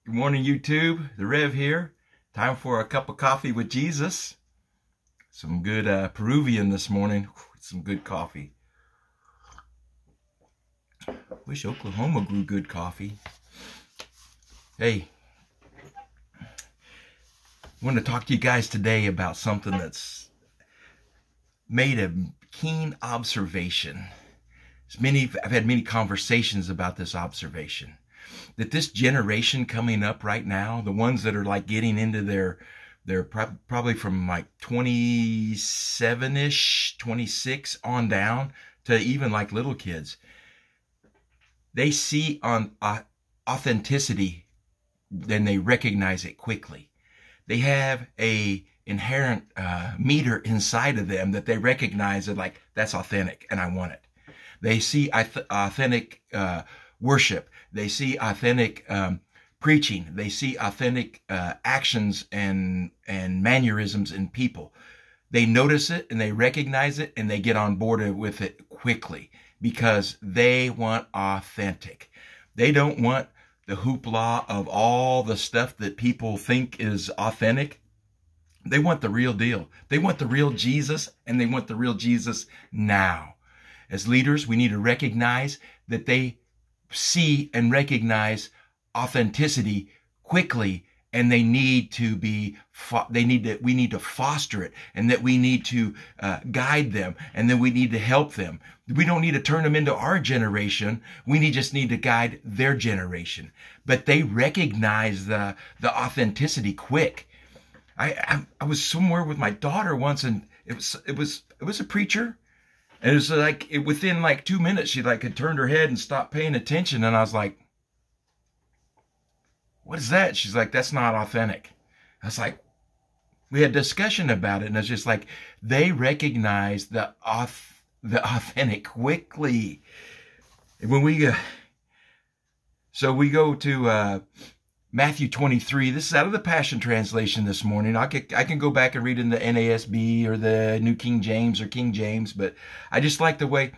Good morning, YouTube. The Rev here. Time for a cup of coffee with Jesus. Some good Peruvian this morning. Some good coffee. Wish Oklahoma grew good coffee. Hey, I want to talk to you guys today about something that's made a keen observation. I've had many conversations about this observation. That this generation coming up right now, the ones that are like getting into they're probably from like 27-ish, 26 on down to even like little kids, they see on authenticity, then they recognize it quickly. They have a inherent meter inside of them that they recognize it, like that's authentic and I want it. They see authentic worship. They see authentic preaching. They see authentic actions and mannerisms in people. They notice it and they recognize it and they get on board with it quickly because they want authentic. They don't want the hoopla of all the stuff that people think is authentic. They want the real deal. They want the real Jesus, and they want the real Jesus now. As leaders, we need to recognize that they see and recognize authenticity quickly, and we need to foster it, and that we need to guide them, and then we need to help them. We don't need to turn them into our generation. We just need to guide their generation. But they recognize the authenticity quick. I was somewhere with my daughter once, and it was a preacher. And it was like, within like 2 minutes, she like had turned her head and stopped paying attention. And I was like, what is that? She's like, that's not authentic. I was like, we had a discussion about it. And it's just like, they recognize the authentic quickly. And when we go to Matthew 23. This is out of the Passion Translation this morning. I can go back and read in the NASB or the New King James or King James, but I just like the way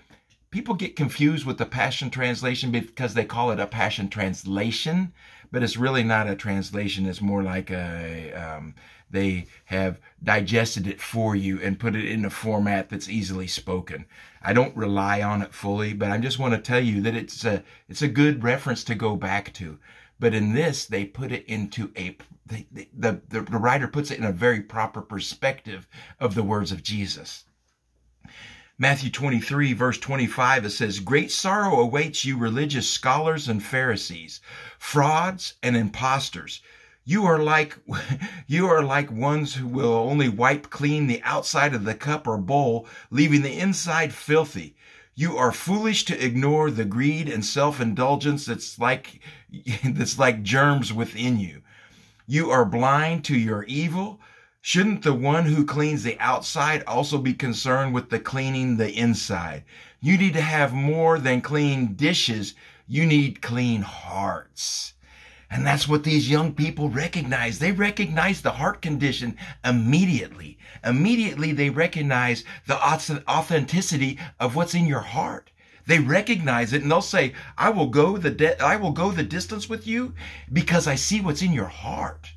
people get confused with the Passion Translation because they call it a Passion Translation, but it's really not a translation. It's more like they have digested it for you and put it in a format that's easily spoken. I don't rely on it fully, but I just want to tell you that it's a good reference to go back to. But in this, they put it into the writer puts it in a very proper perspective of the words of Jesus. Matthew 23, verse 25, it says, "Great sorrow awaits you, religious scholars and Pharisees, frauds and impostors. You are like ones who will only wipe clean the outside of the cup or bowl, leaving the inside filthy. You are foolish to ignore the greed and self-indulgence that's like germs within you. You are blind to your evil. Shouldn't the one who cleans the outside also be concerned with the cleaning the inside? You need to have more than clean dishes. You need clean hearts." And that's what these young people recognize. They recognize the heart condition immediately. Immediately, they recognize the authenticity of what's in your heart. They recognize it, and they'll say, I will go the distance with you because I see what's in your heart.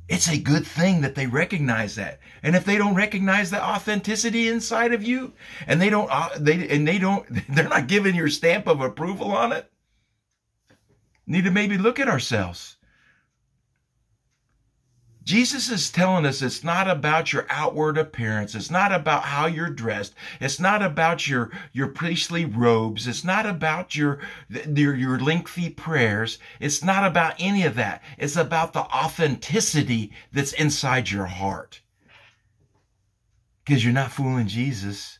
It's a good thing that they recognize that. And if they don't recognize the authenticity inside of you, and they're not giving your stamp of approval on it, need to maybe look at ourselves. Jesus is telling us it's not about your outward appearance. It's not about how you're dressed. It's not about your priestly robes. It's not about your lengthy prayers. It's not about any of that. It's about the authenticity that's inside your heart. Because you're not fooling Jesus,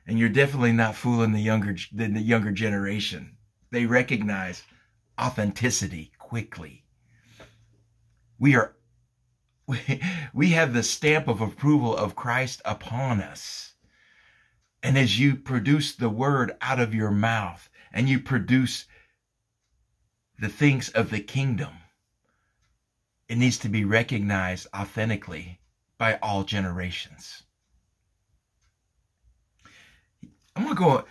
and you're definitely not fooling the younger generation. They recognize authenticity quickly. We have the stamp of approval of Christ upon us. And as you produce the word out of your mouth and you produce the things of the kingdom, it needs to be recognized authentically by all generations. I'm going to go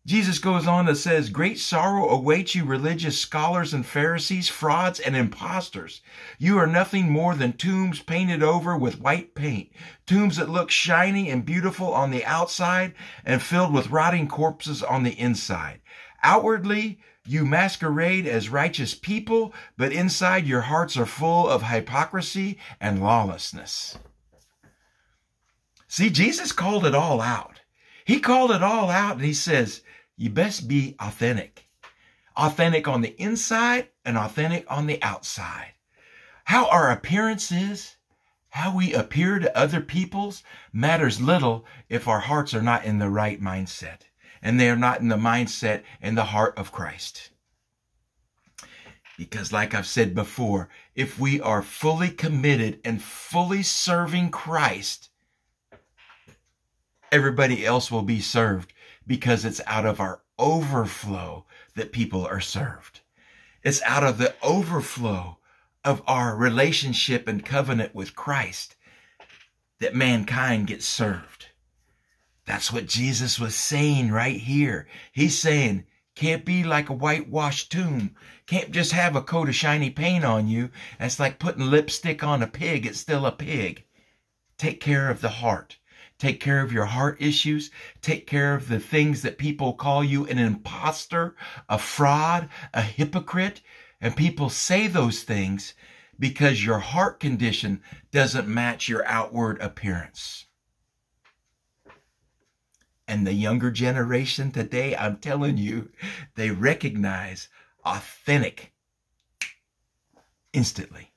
Jesus goes on and says, great sorrow awaits you, religious scholars and Pharisees, frauds and impostors. You are nothing more than tombs painted over with white paint, tombs that look shiny and beautiful on the outside and filled with rotting corpses on the inside. Outwardly, you masquerade as righteous people, but inside your hearts are full of hypocrisy and lawlessness. See, Jesus called it all out. He called it all out, and he says, you best be authentic. Authentic on the inside and authentic on the outside. How our appearance is, how we appear to other peoples, matters little if our hearts are not in the right mindset. And they are not in the mindset and the heart of Christ. Because like I've said before, if we are fully committed and fully serving Christ, everybody else will be served, because it's out of our overflow that people are served. It's out of the overflow of our relationship and covenant with Christ that mankind gets served. That's what Jesus was saying right here. He's saying, can't be like a whitewashed tomb. Can't just have a coat of shiny paint on you. That's like putting lipstick on a pig. It's still a pig. Take care of the heart. Take care of your heart issues. Take care of the things that people call you an imposter, a fraud, a hypocrite. And people say those things because your heart condition doesn't match your outward appearance. And the younger generation today, I'm telling you, they recognize authentic instantly.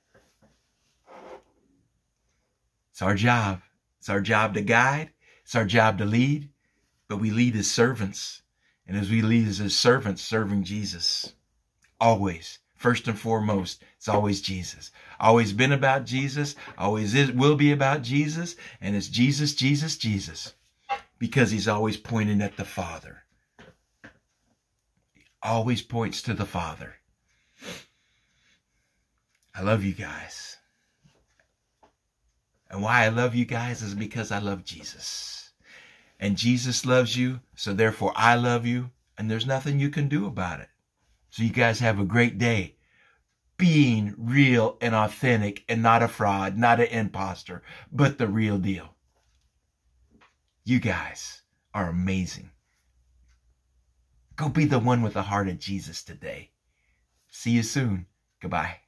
It's our job. It's our job to guide. It's our job to lead. But we lead as servants. And as we lead as servants, serving Jesus. Always. First and foremost, it's always Jesus. Always been about Jesus. Always will be about Jesus. And it's Jesus, Jesus, Jesus. Because he's always pointing at the Father. He always points to the Father. I love you guys. And why I love you guys is because I love Jesus. And Jesus loves you, so therefore I love you, and there's nothing you can do about it. So you guys have a great day. Being real and authentic and not a fraud, not an imposter, but the real deal. You guys are amazing. Go be the one with the heart of Jesus today. See you soon. Goodbye.